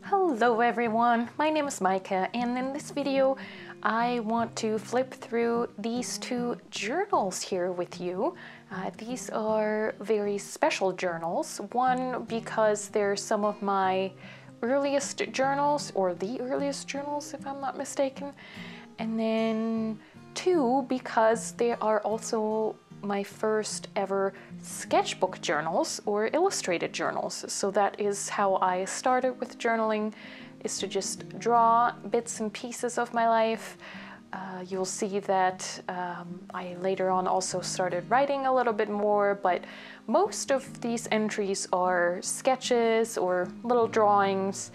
Hello everyone, my name is Micah, and in this video I want to flip through these two journals here with you. These are very special journals. One, because they're some of my earliest journals, or the earliest journals if I'm not mistaken. And then two, because they are also my first ever sketchbook journals or illustrated journals. So that is how I started with journaling, is to just draw bits and pieces of my life. You'll see that I later on also started writing a little bit more, but most of these entries are sketches or little drawings.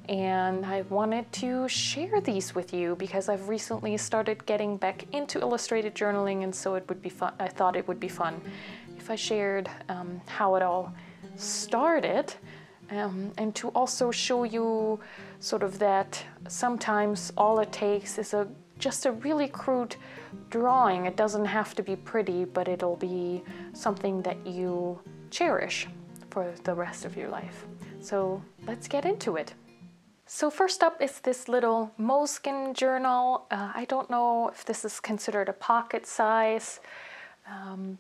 And I wanted to share these with you because I've recently started getting back into illustrated journaling, and so it would be fun. I thought it would be fun if I shared how it all started, and to also show you sort of that sometimes all it takes is just a really crude drawing. It doesn't have to be pretty, but it'll be something that you cherish for the rest of your life. So let's get into it. So first up is this little moleskin journal. I don't know if this is considered a pocket size,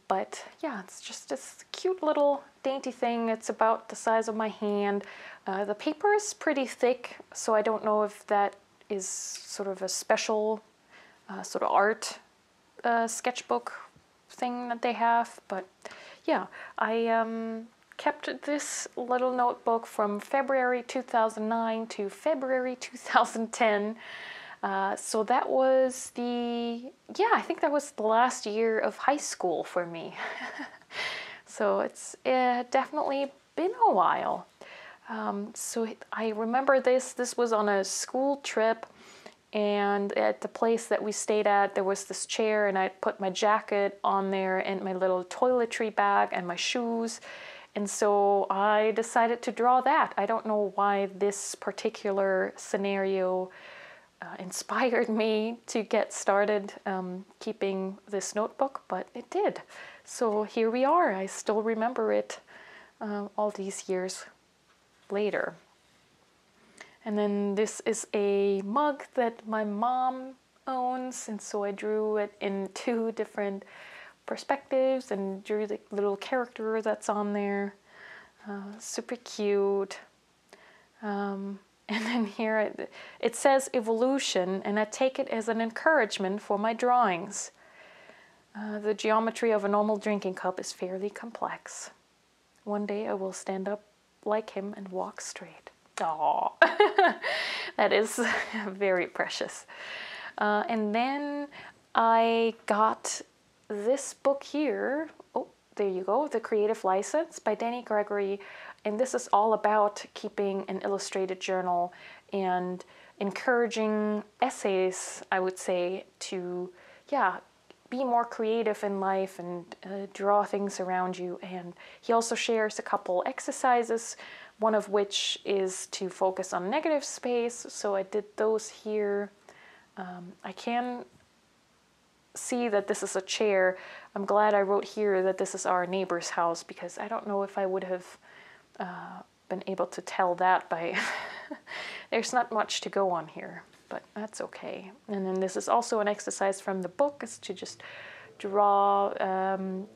but yeah, it's just this cute little dainty thing. It's about the size of my hand. The paper is pretty thick, so I don't know if that is sort of a special sort of art sketchbook thing that they have, but yeah, I kept this little notebook from February 2009 to February 2010. So that was I think that was the last year of high school for me. So it's definitely been a while. So I remember this was on a school trip, and at the place that we stayed at, there was this chair, and I put my jacket on there and my little toiletry bag and my shoes. And so I decided to draw that. I don't know why this particular scenario inspired me to get started keeping this notebook, but it did. So here we are. I still remember it all these years later. And then this is a mug that my mom owns, and so I drew it in two different perspectives and drew the little character that's on there. Super cute. And then here it says evolution, and I take it as an encouragement for my drawings. The geometry of a normal drinking cup is fairly complex. One day I will stand up like him and walk straight. Aww. That is very precious. And then I got this book here. Oh, there you go. The Creative License by Danny Gregory. And this is all about keeping an illustrated journal and encouraging essays, I would say, to, be more creative in life and draw things around you. And he also shares a couple exercises, one of which is to focus on negative space. So I did those here. I can see that this is a chair. I'm glad I wrote here that this is our neighbor's house, because I don't know if I would have been able to tell that by there's not much to go on here, but that's okay. And then this is also an exercise from the book, is to just draw the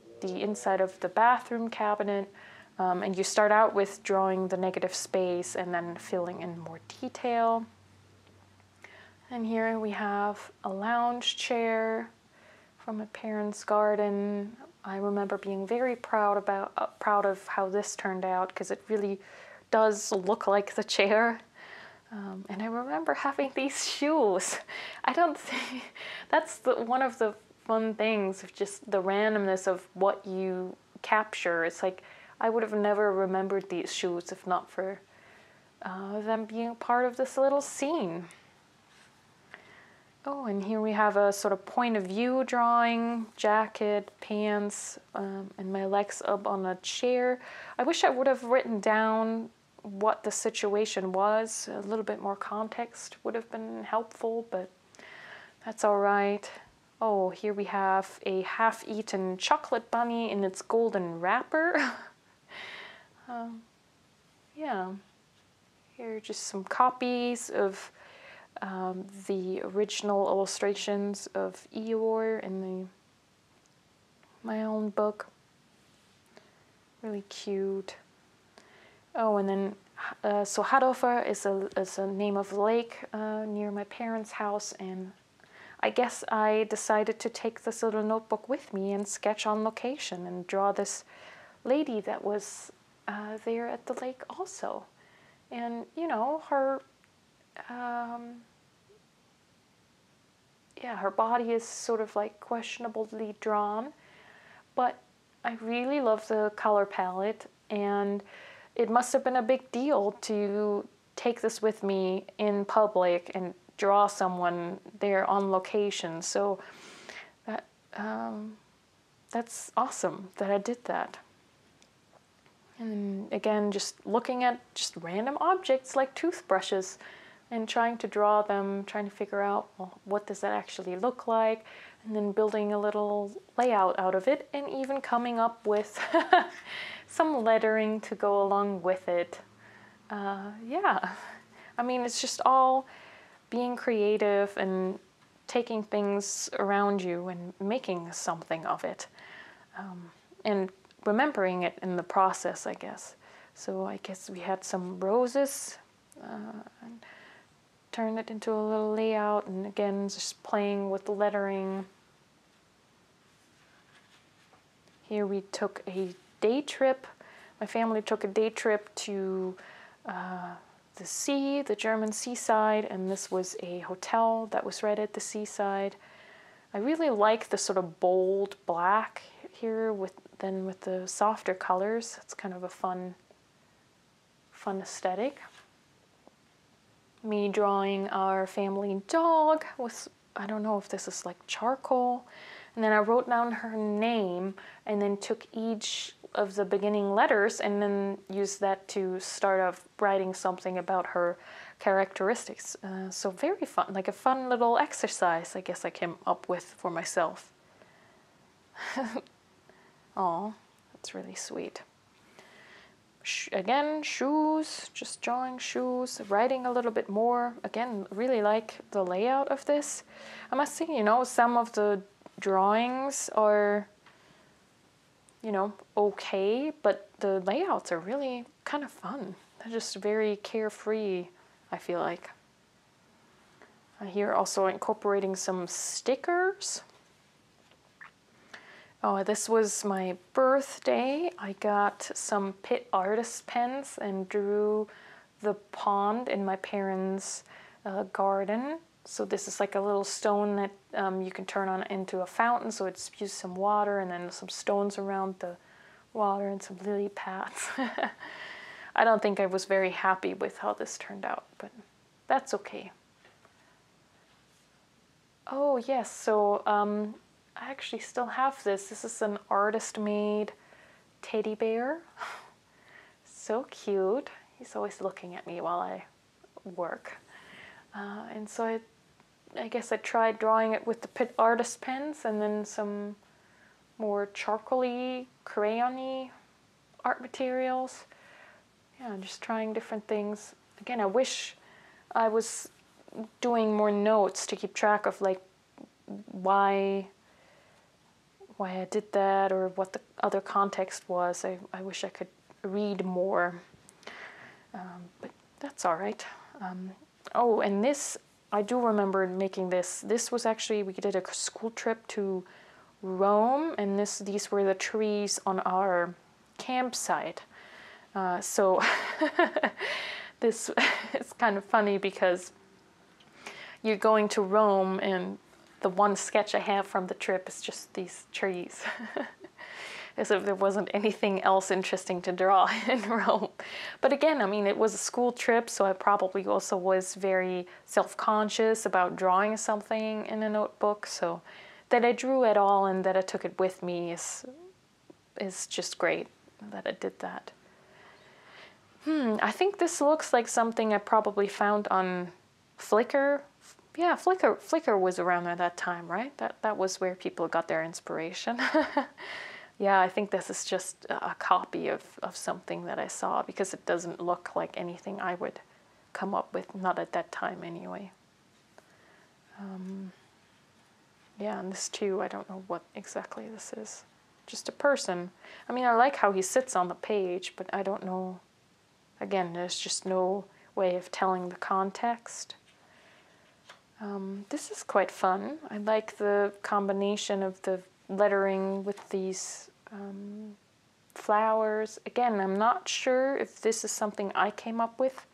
inside of the bathroom cabinet, and you start out with drawing the negative space and then filling in more detail. And here we have a lounge chair from my parents' garden. I remember being very proud of how this turned out, because it really does look like the chair. And I remember having these shoes. I don't think that's one of the fun things of just the randomness of what you capture. It's like I would have never remembered these shoes if not for them being part of this little scene. Oh, and here we have a sort of point of view drawing, jacket, pants, and my legs up on a chair. I wish I would have written down what the situation was. A little bit more context would have been helpful, but that's all right. Oh, here we have a half-eaten chocolate bunny in its golden wrapper. Yeah. Here are just some copies of the original illustrations of Eeyore in my own book. Really cute. Oh, and then so Hadofer is a name of a lake near my parents' house, and I guess I decided to take this little notebook with me and sketch on location and draw this lady that was there at the lake also. And you know, her her body is sort of like questionably drawn, but I really love the color palette, and it must have been a big deal to take this with me in public and draw someone there on location. So that's awesome that I did that. And then again, just looking at just random objects like toothbrushes and trying to draw them, trying to figure out, well, what does that actually look like, and then building a little layout out of it, and even coming up with some lettering to go along with it. Yeah, I mean, it's just all being creative and taking things around you and making something of it, and remembering it in the process, I guess. So I guess we had some roses, and turned it into a little layout, and again, just playing with the lettering. Here we took a day trip. My family took a day trip to the sea, the German seaside, and this was a hotel that was right at the seaside. I really like the sort of bold black here with the softer colors. It's kind of a fun aesthetic. Me drawing our family dog with, I don't know if this is like charcoal, and then I wrote down her name and then took each of the beginning letters and then used that to start off writing something about her characteristics. So very fun, like a fun little exercise I guess I came up with for myself. Oh, that's really sweet. Again, shoes, just drawing shoes, writing a little bit more. Again, really like the layout of this. I must say, you know, some of the drawings are, you know, okay, but the layouts are really kind of fun. They're just very carefree, I feel like. Here also incorporating some stickers. Oh, this was my birthday. I got some Pitt artist pens and drew the pond in my parents' garden. So this is like a little stone that you can turn on into a fountain. So it spews some water, and then some stones around the water and some lily pads. I don't think I was very happy with how this turned out, but that's okay. Oh yes, so I actually still have this. This is an artist-made teddy bear. So cute. He's always looking at me while I work. And so I guess I tried drawing it with the Pitt artist pens and then some more charcoal-y, crayon-y art materials. Yeah, just trying different things. Again, I wish I was doing more notes to keep track of like why I did that or what the other context was. I wish I could read more, but that's all right. Oh, and this, I do remember making this. This was actually, we did a school trip to Rome, and these were the trees on our campsite. So this is kind of funny because you're going to Rome and the one sketch I have from the trip is just these trees. As if there wasn't anything else interesting to draw in Rome. But again, I mean, it was a school trip, so I probably also was very self-conscious about drawing something in a notebook. So that I drew at all and that I took it with me is just great that I did that. I think this looks like something I probably found on Flickr. Yeah, Flickr was around at that time, right? That was where people got their inspiration. Yeah, I think this is just a copy of something that I saw because it doesn't look like anything I would come up with, not at that time anyway. Yeah, and this too, I don't know what exactly this is. Just a person. I mean, I like how he sits on the page, but I don't know. Again, there's just no way of telling the context. This is quite fun. I like the combination of the lettering with these flowers. Again, I'm not sure if this is something I came up with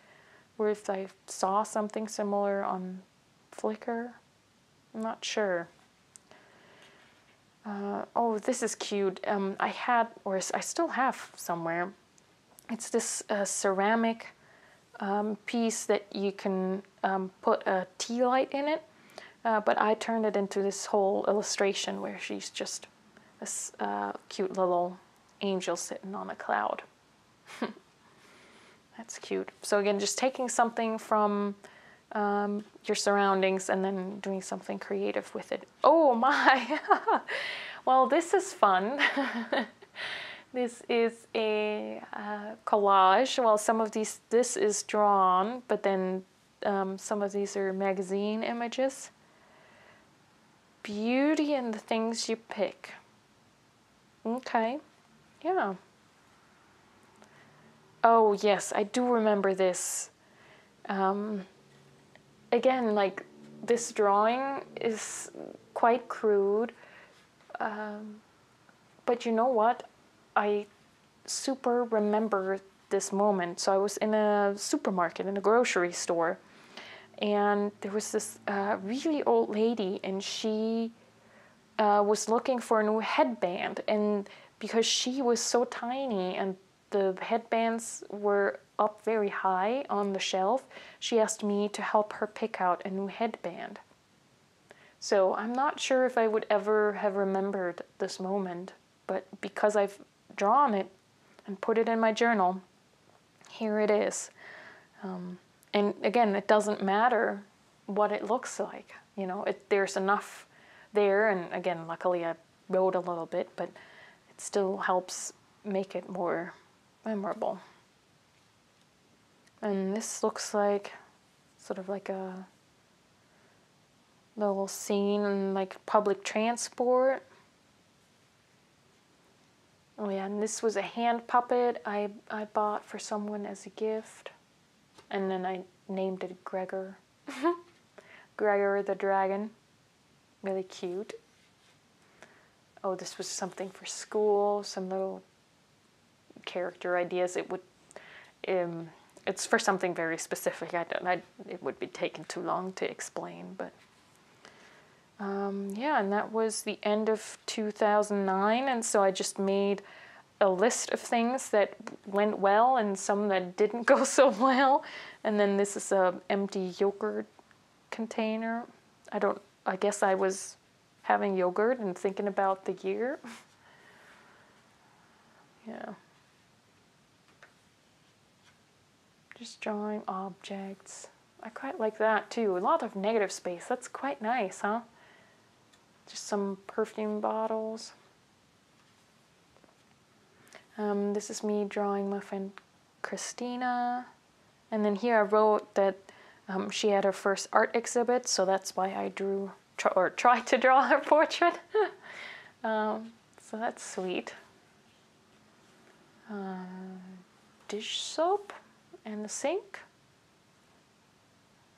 or if I saw something similar on Flickr. I'm not sure. Oh, this is cute. I had, or I still have somewhere. It's this ceramic piece that you can put a tea light in it, but I turned it into this whole illustration where she's just this cute little angel sitting on a cloud. That's cute. So again, just taking something from your surroundings and then doing something creative with it. Oh my! Well, this is fun. This is a collage. Well, some of these, this is drawn, but then some of these are magazine images. Beauty in the things you pick. Okay, yeah. Oh yes, I do remember this. Again, like, this drawing is quite crude, but you know what? I super remember this moment. So I was in a supermarket, in a grocery store, and there was this really old lady, and she was looking for a new headband, and because she was so tiny and the headbands were up very high on the shelf, she asked me to help her pick out a new headband. So I'm not sure if I would ever have remembered this moment, but because I've drawn it and put it in my journal, here it is. And again, it doesn't matter what it looks like. You know, there's enough there, and again, luckily I wrote a little bit, but it still helps make it more memorable. And this looks like sort of like a little scene in like public transport. Oh yeah, and this was a hand puppet I bought for someone as a gift. And then I named it Gregor. Gregor the dragon. Really cute. Oh, this was something for school, some little character ideas. It would, it's for something very specific. It would be taking too long to explain, but yeah, and that was the end of 2009, and so I just made a list of things that went well and some that didn't go so well. And then this is a empty yogurt container. I guess I was having yogurt and thinking about the year. Yeah. Just drawing objects. I quite like that too. A lot of negative space. That's quite nice, huh? Just some perfume bottles. This is me drawing my friend Christina. And then here I wrote that she had her first art exhibit, so that's why I tried to draw her portrait. So that's sweet. Dish soap and a sink.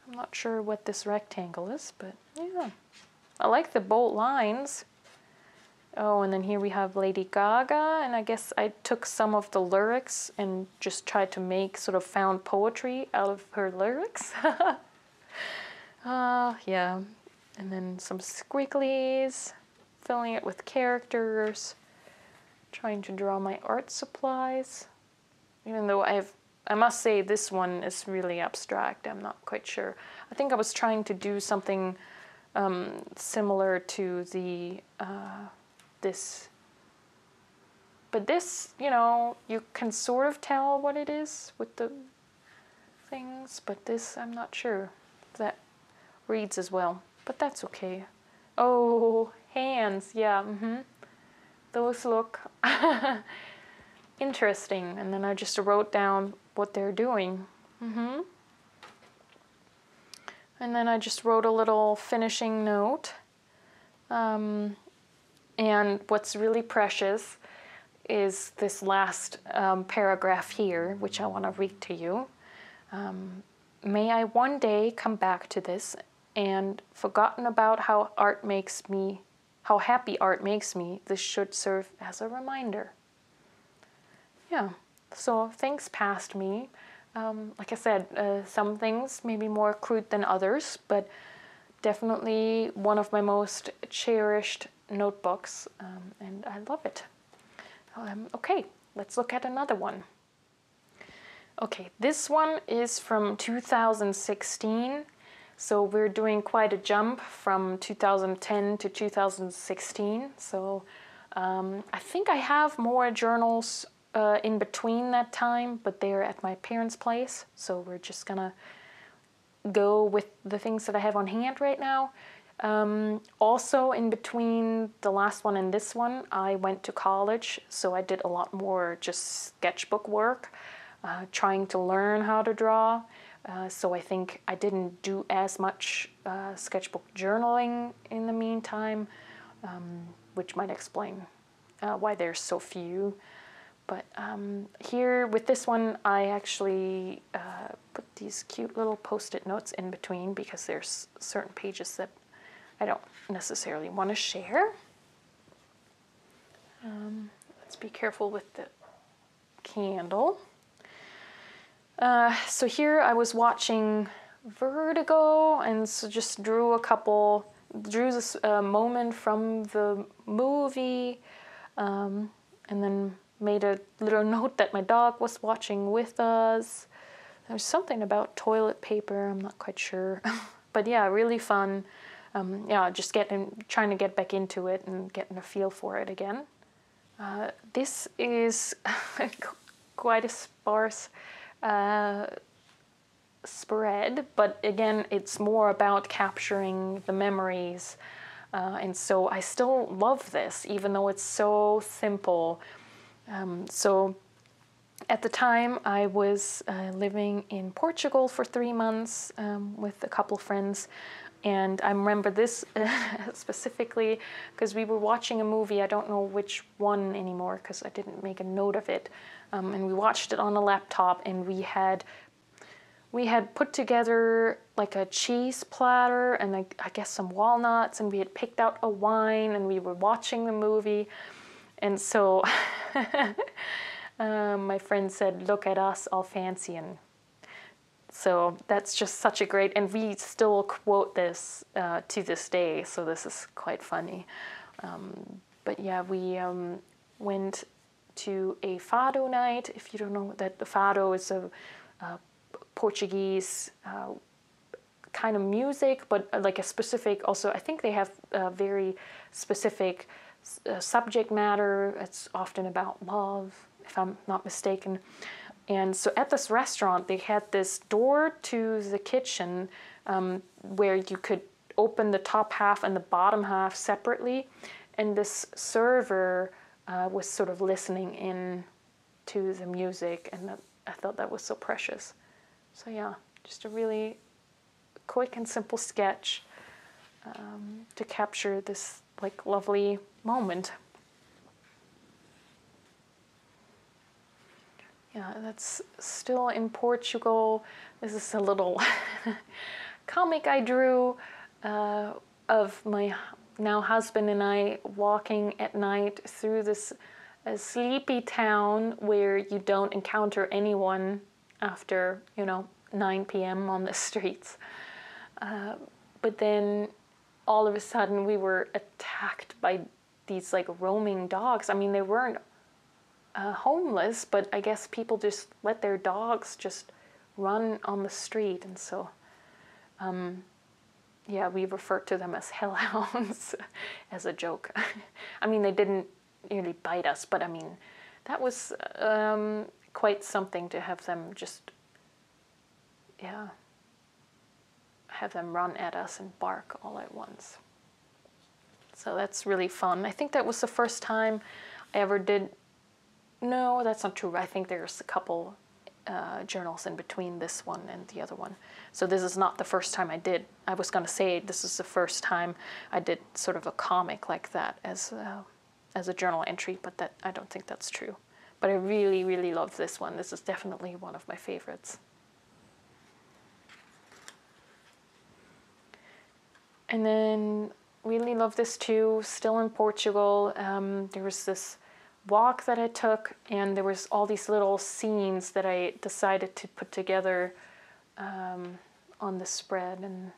I'm not sure what this rectangle is, but yeah. I like the bold lines. Oh, and then here we have Lady Gaga, and I guess I took some of the lyrics and just tried to make sort of found poetry out of her lyrics. Yeah. And then some squigglies, filling it with characters, trying to draw my art supplies. Even though I must say this one is really abstract, I'm not quite sure. I think I was trying to do something similar to the this, but this, you know, you can sort of tell what it is with the things, but this, I'm not sure if that reads as well, but that's okay. Oh, hands, yeah, those look interesting, and then I just wrote down what they're doing. And then I just wrote a little finishing note. And what's really precious is this last paragraph here, which I want to read to you. May I one day come back to this and, forgotten about how happy art makes me, this should serve as a reminder. Yeah, so things past me. Like I said, some things maybe more crude than others, but definitely one of my most cherished notebooks, and I love it. Okay, let's look at another one. Okay, this one is from 2016, so we're doing quite a jump from 2010 to 2016. So I think I have more journals in between that time, but they're at my parents' place, so we're just gonna go with the things that I have on hand right now. Also, in between the last one and this one, I went to college, so I did a lot more just sketchbook work, trying to learn how to draw. So I think I didn't do as much sketchbook journaling in the meantime, which might explain why there's so few. But here with this one, I actually put these cute little post-it notes in between because there's certain pages that I don't necessarily want to share. Let's be careful with the candle. So here I was watching Vertigo, and so just drew this moment from the movie, and then made a little note that my dog was watching with us. There's something about toilet paper, I'm not quite sure. But yeah, really fun. Yeah, just trying to get back into it and getting a feel for it again. This is quite a sparse spread, but again, it's more about capturing the memories. And so I still love this, even though it's so simple. So at the time, I was living in Portugal for 3 months with a couple friends. And I remember this specifically because we were watching a movie. I don't know which one anymore because I didn't make a note of it. And we watched it on a laptop, and we had put together like a cheese platter and I guess some walnuts, and we had picked out a wine, and we were watching the movie. And so my friend said, "Look at us, all fancy." And so that's just such a great, and we still quote this to this day, so this is quite funny. But yeah, we went to a fado night. If you don't know that, the fado is a Portuguese kind of music, but like a specific, also I think they have a very specific subject matter. It's often about love, if I'm not mistaken. And so at this restaurant, they had this door to the kitchen where you could open the top half and the bottom half separately. And this server was sort of listening in to the music, and I thought that was so precious. So yeah, just a really quick and simple sketch to capture this like lovely moment. Yeah, that's still in Portugal. This is a little comic I drew of my now husband and I walking at night through this sleepy town where you don't encounter anyone after, 9 p.m. on the streets. But then all of a sudden we were attacked by these like roaming dogs. I mean, they weren't homeless, but I guess people just let their dogs just run on the street. And so, yeah, we refer to them as hellhounds as a joke. I mean, they didn't really bite us, but I mean, that was quite something to have them just, yeah, have them run at us and bark all at once. So that's really fun. I think that was the first time I ever did. No, that's not true. I think there's a couple journals in between this one and the other one. So this is not the first time I did. I was going to say this is the first time I did sort of a comic like that as a journal entry, but that I don't think that's true. But I really, really love this one. This is definitely one of my favorites. And then really love this too. Still in Portugal. There was this walk that I took, and there was all these little scenes that I decided to put together on the spread and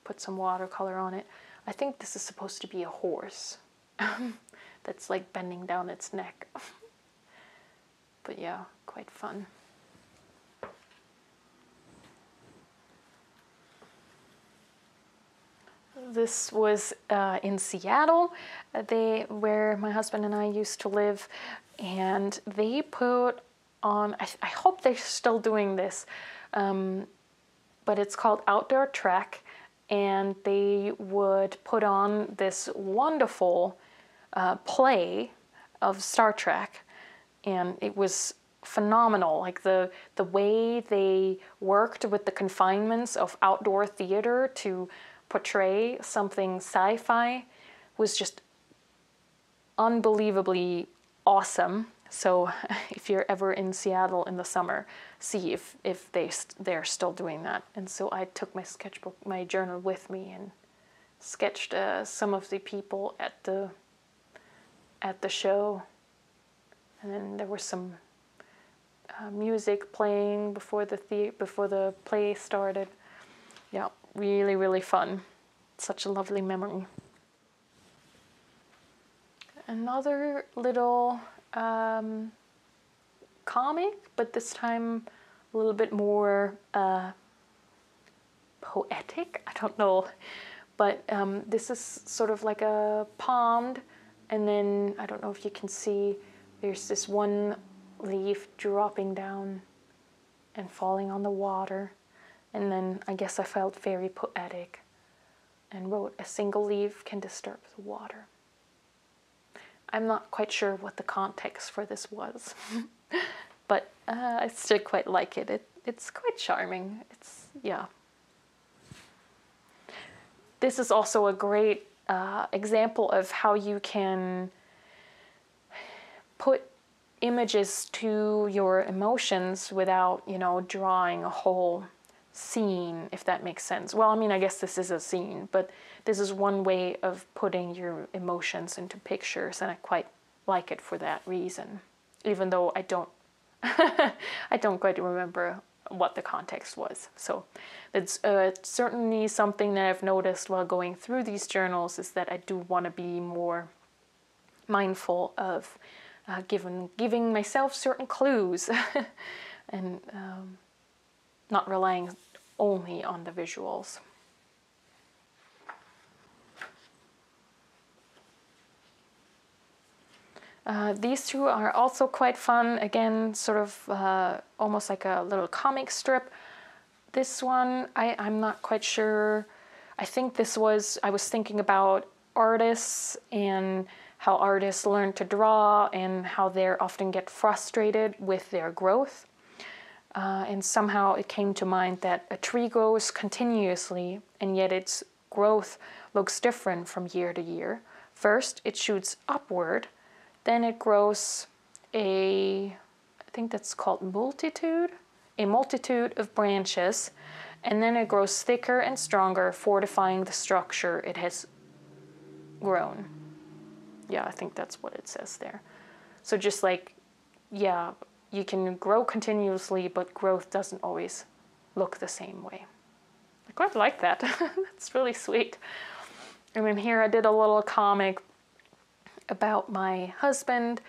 put some watercolor on it. I think this is supposed to be a horse that's like bending down its neck. But yeah, quite fun. This was in Seattle, where my husband and I used to live, and they put on, I hope they're still doing this, but it's called Outdoor Trek, and they would put on this wonderful play of Star Trek, and it was phenomenal. Like the way they worked with the confinements of outdoor theater to portray something sci-fi was just unbelievably awesome. So if you're ever in Seattle in the summer, see if they're still doing that. And so I took my sketchbook, my journal with me, and sketched some of the people at the show. And then there was some music playing before the play started. Yeah, really, really fun. Such a lovely memory. Another little comic, but this time a little bit more poetic. I don't know, but this is sort of like a pond, and then I don't know if you can see, there's this one leaf dropping down and falling on the water. And then I guess I felt very poetic and wrote, "A single leaf can disturb the water." I'm not quite sure what the context for this was, but I still quite like it. It's quite charming. Yeah. This is also a great example of how you can put images to your emotions without, drawing a whole scene, if that makes sense. Well, I mean, I guess this is a scene, but this is one way of putting your emotions into pictures, and I quite like it for that reason, even though I don't I don't quite remember what the context was. So it's certainly something that I've noticed while going through these journals, is that I do want to be more mindful of giving myself certain clues and not relying only on the visuals. These two are also quite fun. Again, sort of almost like a little comic strip. This one, I'm not quite sure. I think I was thinking about artists and how artists learn to draw and how they often get frustrated with their growth. And somehow it came to mind that a tree grows continuously, and yet its growth looks different from year to year. First, it shoots upward, then it grows I think that's called a multitude of branches, and then it grows thicker and stronger, fortifying the structure it has grown. Yeah, I think that's what it says there. So just like, yeah, you can grow continuously, but growth doesn't always look the same way. I quite like that. That's really sweet. And then here I did a little comic about my husband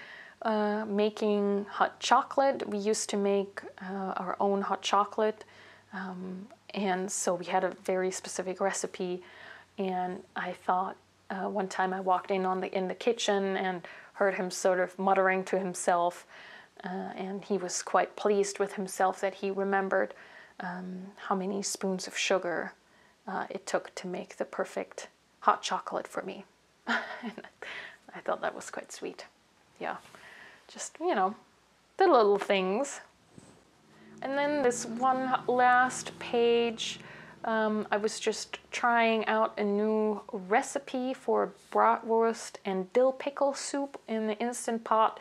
making hot chocolate. We used to make our own hot chocolate, and so we had a very specific recipe. And I thought one time I walked in the kitchen and heard him sort of muttering to himself. And he was quite pleased with himself that he remembered how many spoons of sugar it took to make the perfect hot chocolate for me. And I thought that was quite sweet. Yeah, just, the little things. And then this one last page, I was just trying out a new recipe for bratwurst and dill pickle soup in the Instant Pot.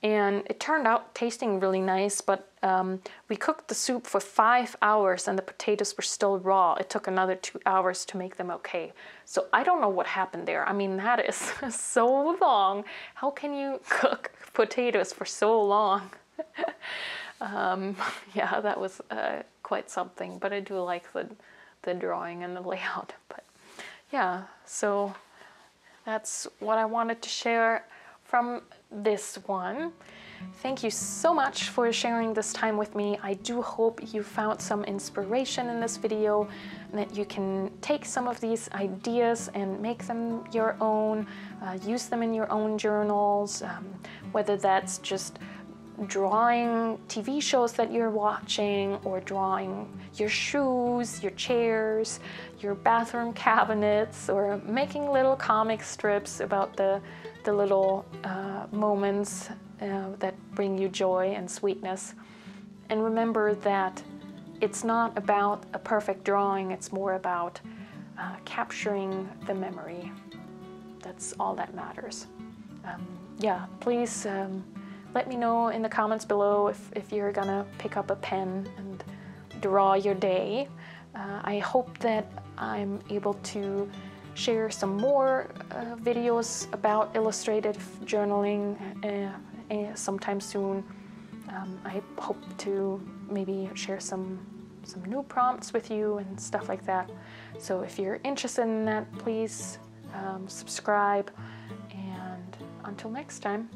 And it turned out tasting really nice, but we cooked the soup for 5 hours and the potatoes were still raw. It took another 2 hours to make them okay. So I don't know what happened there. I mean, that is so long. How can you cook potatoes for so long? Yeah, that was quite something, but I do like the drawing and the layout. But yeah, so that's what I wanted to share from this one. Thank you so much for sharing this time with me. I do hope you found some inspiration in this video and that you can take some of these ideas and make them your own, use them in your own journals, whether that's just drawing TV shows that you're watching or drawing your shoes, your chairs, your bathroom cabinets, or making little comic strips about the little moments that bring you joy and sweetness. And remember that it's not about a perfect drawing, it's more about capturing the memory. That's all that matters. Yeah, please let me know in the comments below if you're gonna pick up a pen and draw your day. I hope that I'm able to share some more videos about illustrative journaling sometime soon. I hope to maybe share some new prompts with you and stuff like that. So if you're interested in that, please subscribe. And until next time,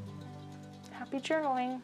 happy journaling!